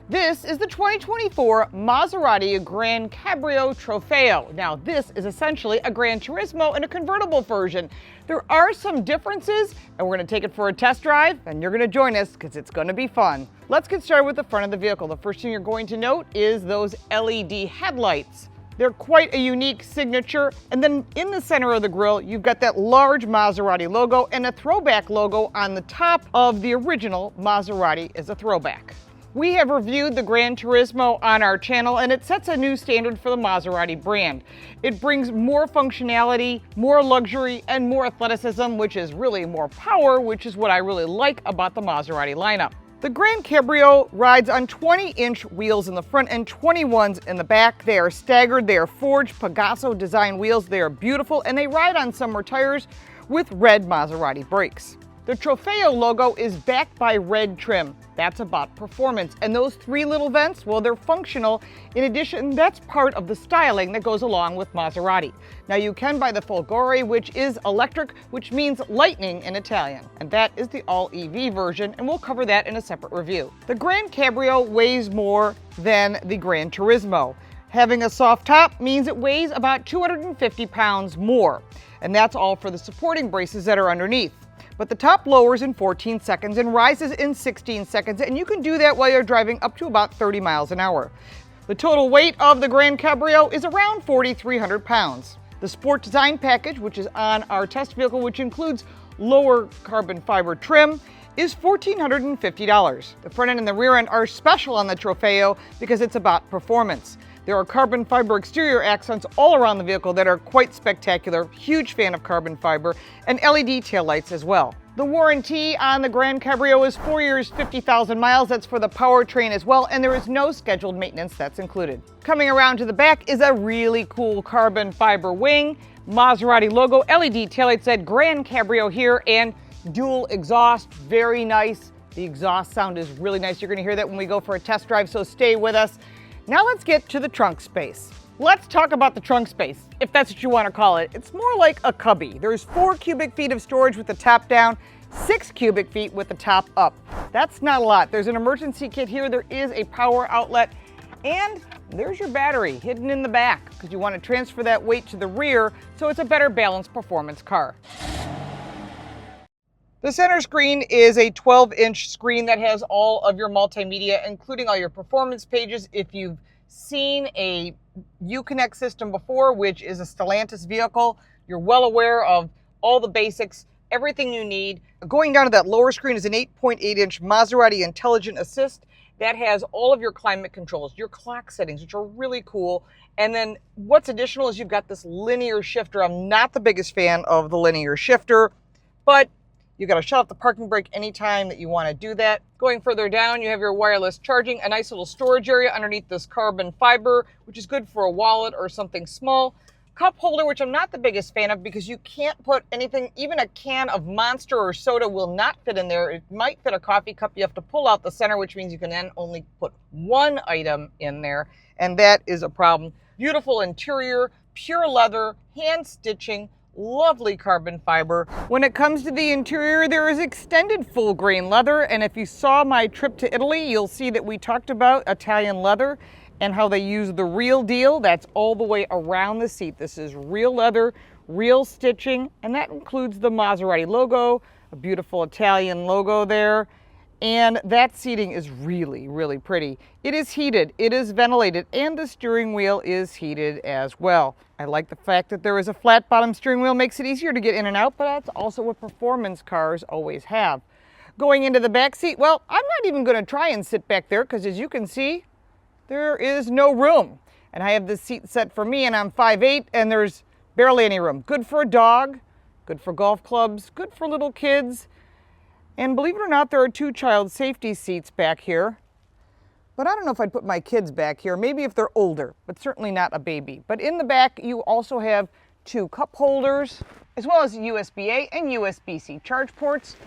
This is the 2024 Maserati GranCabrio Trofeo. Now, this is essentially a GranTurismo in a convertible version. There are some differences, and we're going to take it for a test drive, and you're going to join us because it's going to be fun. Let's get started with the front of the vehicle. The first thing you're going to note is those LED headlights. They're quite a unique signature, and then in the center of the grille, you've got that large Maserati logo and a throwback logo on the top of the original Maserati as a throwback. We have reviewed the GranTurismo on our channel, and it sets a new standard for the Maserati brand. It brings more functionality, more luxury, and more athleticism, which is really more power, which is what I really like about the Maserati lineup. The GranCabrio rides on 20-inch wheels in the front and 21s in the back. They are staggered, they are forged Pegaso-Design wheels. They are beautiful, and they ride on summer tires with red Maserati brakes. The Trofeo logo is backed by red trim. That's about performance. And those three little vents, well, they're functional. In addition, that's part of the styling that goes along with Maserati. Now, you can buy the Folgore, which is electric, which means lightning in Italian. And that is the all-EV version, and we'll cover that in a separate review. The GranCabrio weighs more than the GranTurismo. Having a soft top means it weighs about 250 pounds more. And that's all for the supporting braces that are underneath. But the top lowers in 14 seconds and rises in 16 seconds, and you can do that while you're driving up to about 30 miles an hour. The total weight of the GranCabrio is around 4,300 pounds. The Sport Design package, which is on our test vehicle, which includes lower carbon fiber trim, is $1,450. The front end and the rear end are special on the Trofeo because it's about performance. There are carbon fiber exterior accents all around the vehicle that are quite spectacular. Huge fan of carbon fiber, and LED taillights as well. The warranty on the GranCabrio is 4 years, 50,000 miles. That's for the powertrain as well, and there is no scheduled maintenance that's included. Coming around to the back is a really cool carbon fiber wing, Maserati logo, LED taillights said GranCabrio here, and dual exhaust, very nice. The exhaust sound is really nice. You're going to hear that when we go for a test drive, so stay with us. Now let's get to the trunk space. Let's talk about the trunk space, if that's what you want to call it. It's more like a cubby. There's 4 cubic feet of storage with the top down, 6 cubic feet with the top up. That's not a lot. There's an emergency kit here. There is a power outlet, and there's your battery hidden in the back because you want to transfer that weight to the rear so it's a better balanced performance car. The center screen is a 12-inch screen that has all of your multimedia, including all your performance pages. If you've seen a Uconnect system before, which is a Stellantis vehicle, you're well aware of all the basics, everything you need. Going down to that lower screen is an 8.8-inch Maserati Intelligent Assist that has all of your climate controls, your clock settings, which are really cool. And then what's additional is you've got this linear shifter. I'm not the biggest fan of the linear shifter, but you got to shut off the parking brake anytime that you want to do that. Going further down, you have your wireless charging, a nice little storage area underneath this carbon fiber, which is good for a wallet or something small. Cup holder, which I'm not the biggest fan of because you can't put anything, even a can of Monster or soda will not fit in there. It might fit a coffee cup. You have to pull out the center, which means you can then only put one item in there, and that is a problem. Beautiful interior, pure leather, hand stitching, lovely carbon fiber. When it comes to the interior, there is extended full grain leather, and if you saw my trip to Italy, you'll see that we talked about Italian leather and how they use the real deal. That's all the way around the seat. This is real leather, real stitching, and that includes the Maserati logo, a beautiful Italian logo there. And that seating is really, really pretty. It is heated, it is ventilated, and the steering wheel is heated as well. I like the fact that there is a flat bottom steering wheel, makes it easier to get in and out, but that's also what performance cars always have. Going into the back seat, well, I'm not even going to try and sit back there because as you can see, there is no room. And I have this seat set for me, and I'm 5'8", and there's barely any room. Good for a dog, good for golf clubs, good for little kids. And believe it or not, there are 2 child safety seats back here. But I don't know if I'd put my kids back here, maybe if they're older, but certainly not a baby. But in the back, you also have 2 cup holders, as well as USB-A and USB-C charge ports.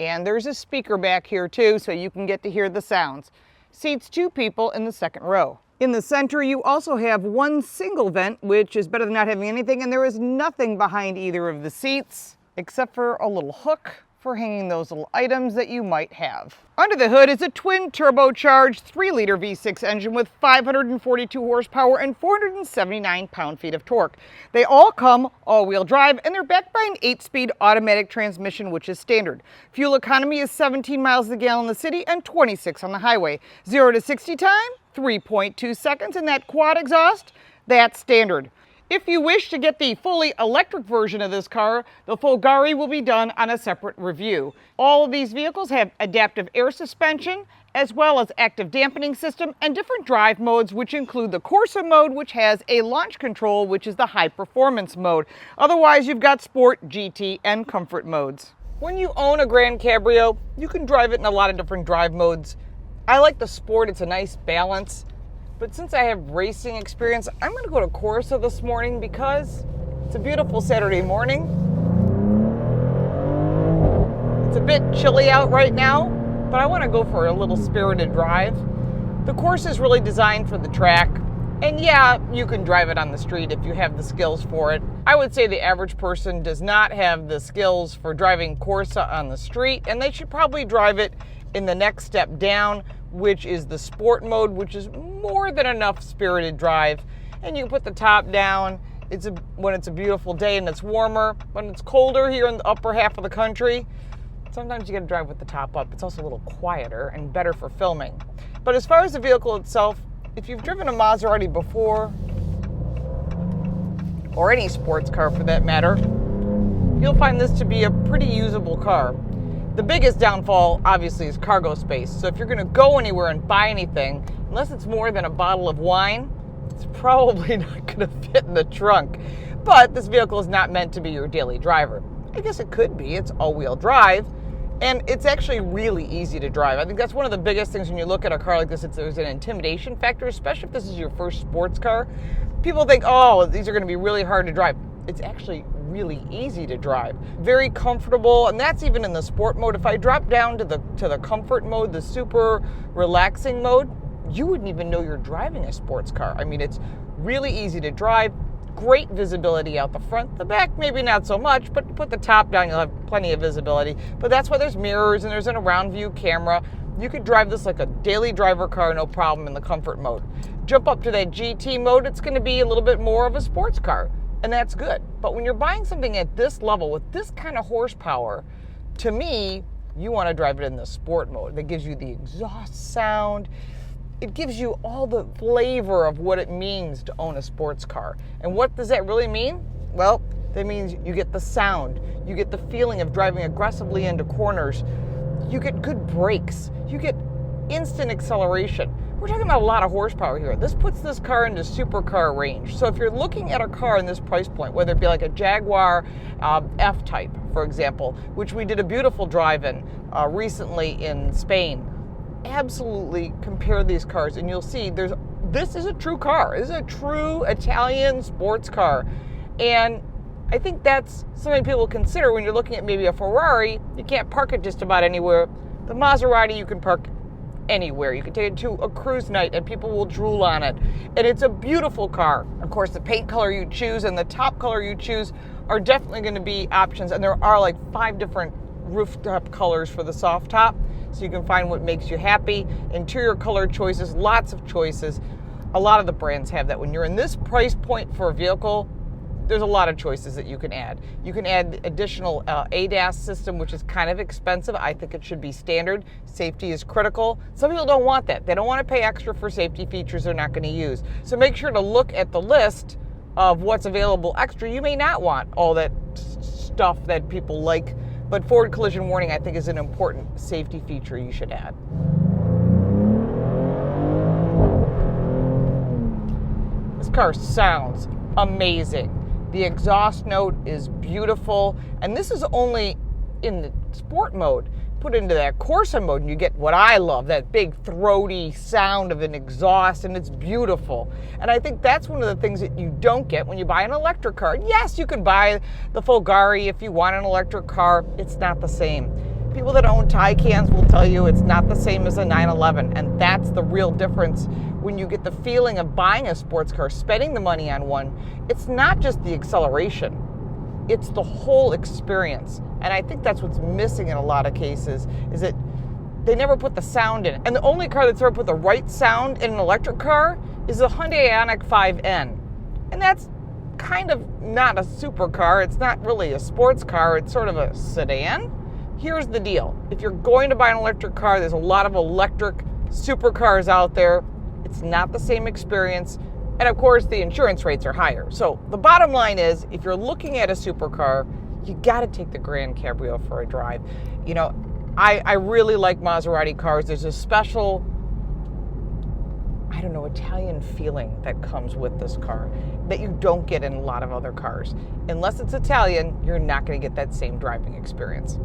And there's a speaker back here too, so you can get to hear the sounds. Seats 2 people in the second row. In the center, you also have 1 single vent, which is better than not having anything, and there is nothing behind either of the seats, except for a little hook for hanging those little items that you might have. Under the hood is a twin turbocharged 3-liter V6 engine with 542 horsepower and 479 pound-feet of torque. They all come all-wheel drive, and they're backed by an 8-speed automatic transmission, which is standard. Fuel economy is 17 miles a gallon in the city and 26 on the highway. 0 to 60 time, 3.2 seconds, and that quad exhaust, that's standard. If you wish to get the fully electric version of this car, the Folgore will be done on a separate review. All of these vehicles have adaptive air suspension, as well as active dampening system and different drive modes, which include the Corsa mode, which has a launch control, which is the high performance mode. Otherwise, you've got Sport, GT, and Comfort modes. When you own a GranCabrio, you can drive it in a lot of different drive modes. I like the Sport, it's a nice balance. But since I have racing experience, I'm going to go to Corsa this morning because it's a beautiful Saturday morning. It's a bit chilly out right now, but I want to go for a little spirited drive. The Corsa is really designed for the track, and yeah, you can drive it on the street if you have the skills for it. I would say the average person does not have the skills for driving Corsa on the street, and they should probably drive it in the next step down, which is the Sport mode, which is more than enough spirited drive. And you can put the top down. When it's a beautiful day and it's warmer. When it's colder here in the upper half of the country, sometimes you got to drive with the top up. It's also a little quieter and better for filming. But as far as the vehicle itself, if you've driven a Maserati before, or any sports car for that matter, you'll find this to be a pretty usable car. The biggest downfall, obviously, is cargo space. So if you're going to go anywhere and buy anything, unless it's more than a bottle of wine, it's probably not going to fit in the trunk. But this vehicle is not meant to be your daily driver. I guess it could be. It's all-wheel drive, and it's actually really easy to drive. I think that's one of the biggest things when you look at a car like this. There's an intimidation factor, especially if this is your first sports car. People think, oh, these are going to be really hard to drive. It's actually really easy to drive, very comfortable, and that's even in the Sport mode. If I drop down to the Comfort mode, the super relaxing mode, you wouldn't even know you're driving a sports car. I mean, it's really easy to drive, great visibility out the front. The back, maybe not so much, but put the top down, you'll have plenty of visibility. But that's why there's mirrors and there's an around view camera. You could drive this like a daily driver car, no problem, in the Comfort mode. Jump up to that GT mode, it's going to be a little bit more of a sports car. And that's good. But when you're buying something at this level with this kind of horsepower, to me, you want to drive it in the Sport mode. That gives you the exhaust sound. It gives you all the flavor of what it means to own a sports car. And what does that really mean? Well, that means you get the sound. You get the feeling of driving aggressively into corners. You get good brakes. You get instant acceleration. We're talking about a lot of horsepower here. This puts this car into supercar range. So if you're looking at a car in this price point, whether it be like a Jaguar F-Type, for example, which we did a beautiful drive in recently in Spain, absolutely compare these cars and you'll see this is a true car. This is a true Italian sports car. And I think that's something people consider when you're looking at maybe a Ferrari. You can't park it just about anywhere. The Maserati you can park anywhere. You can take it to a cruise night and people will drool on it. And it's a beautiful car. Of course, the paint color you choose and the top color you choose are definitely going to be options. And there are like 5 different rooftop colors for the soft top. So you can find what makes you happy. Interior color choices, lots of choices. A lot of the brands have that. When you're in this price point for a vehicle, there's a lot of choices that you can add. You can add additional ADAS system, which is kind of expensive. I think it should be standard. Safety is critical. Some people don't want that. They don't want to pay extra for safety features they're not going to use. So make sure to look at the list of what's available extra. You may not want all that stuff that people like, but forward collision warning, I think, is an important safety feature you should add. This car sounds amazing. The exhaust note is beautiful, and this is only in the Sport mode. Put into that Corsa mode and you get what I love, that big throaty sound of an exhaust, and it's beautiful. And I think that's one of the things that you don't get when you buy an electric car. Yes, you can buy the Folgore if you want an electric car. It's not the same. People that own Taycans will tell you it's not the same as a 911, and that's the real difference when you get the feeling of buying a sports car, spending the money on one. It's not just the acceleration. It's the whole experience. And I think that's what's missing in a lot of cases, is that they never put the sound in. And the only car that's ever put the right sound in an electric car is the Hyundai Ioniq 5N. And that's kind of not a supercar. It's not really a sports car. It's sort of a sedan. Here's the deal. If you're going to buy an electric car, there's a lot of electric supercars out there. It's not the same experience. And of course, the insurance rates are higher. So the bottom line is, if you're looking at a supercar, you got to take the GranCabrio for a drive. You know, I really like Maserati cars. There's a special, I don't know, Italian feeling that comes with this car that you don't get in a lot of other cars. Unless it's Italian, you're not going to get that same driving experience.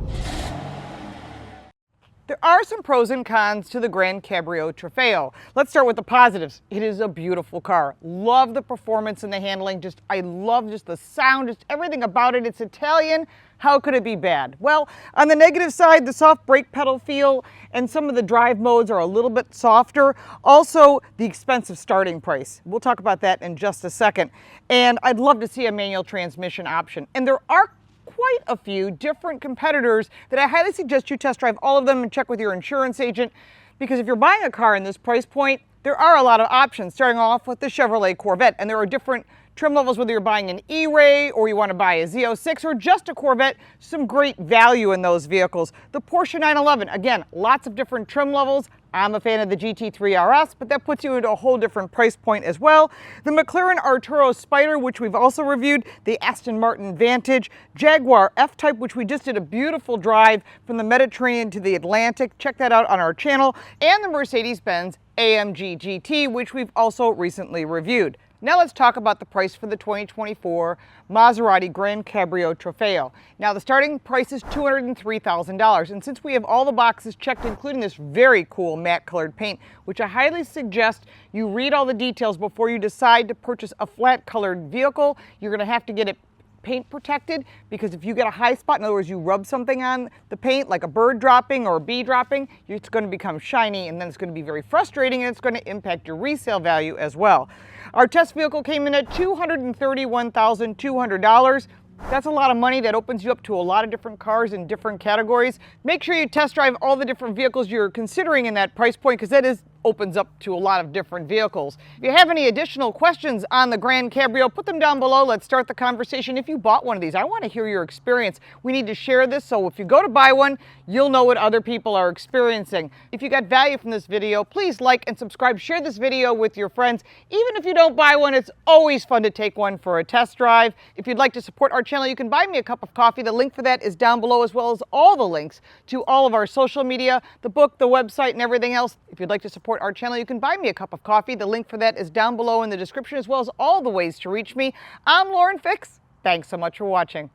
There are some pros and cons to the GranCabrio Trofeo. Let's start with the positives. It is a beautiful car. Love the performance and the handling. I love just the sound, just everything about it. It's Italian. How could it be bad? Well, on the negative side, the soft brake pedal feel and some of the drive modes are a little bit softer. Also, the expensive starting price. We'll talk about that in just a second. And I'd love to see a manual transmission option. And there are quite a few different competitors that I highly suggest you test drive all of them and check with your insurance agent, because if you're buying a car in this price point, there are a lot of options, starting off with the Chevrolet Corvette, and there are different trim levels, whether you're buying an E-Ray or you want to buy a Z06 or just a Corvette, some great value in those vehicles. The Porsche 911, again, lots of different trim levels. I'm a fan of the GT3 RS, but that puts you into a whole different price point as well. The Mclaren Artura Spider, which we've also reviewed, the Aston Martin Vantage, Jaguar F-Type, which we just did a beautiful drive from the Mediterranean to the Atlantic. Check that out on our channel. And the Mercedes-Benz AMG GT, which we've also recently reviewed. Now let's talk about the price for the 2024 Maserati GranCabrio Trofeo. Now the starting price is $203,000, and since we have all the boxes checked, including this very cool matte colored paint, which I highly suggest you read all the details before you decide to purchase a flat colored vehicle. You're going to have to get it paint protected, because if you get a high spot, in other words, you rub something on the paint like a bird dropping or a bee dropping, it's going to become shiny, and then it's going to be very frustrating, and it's going to impact your resale value as well. Our test vehicle came in at $231,200. That's a lot of money. That opens you up to a lot of different cars in different categories. Make sure you test drive all the different vehicles you're considering in that price point, because that opens up to a lot of different vehicles. If you have any additional questions on the GranCabrio, put them down below. Let's start the conversation. If you bought one of these, I want to hear your experience. We need to share this, so if you go to buy one, you'll know what other people are experiencing. If you got value from this video, please like and subscribe. Share this video with your friends. Even if you don't buy one, it's always fun to take one for a test drive. If you'd like to support our channel, you can buy me a cup of coffee. The link for that is down below, as well as all the links to all of our social media, the book, the website, and everything else. If you'd like to support our channel, you can buy me a cup of coffee. The link for that is down below in the description, as well as all the ways to reach me. I'm LaurenFix. Thanks so much for watching.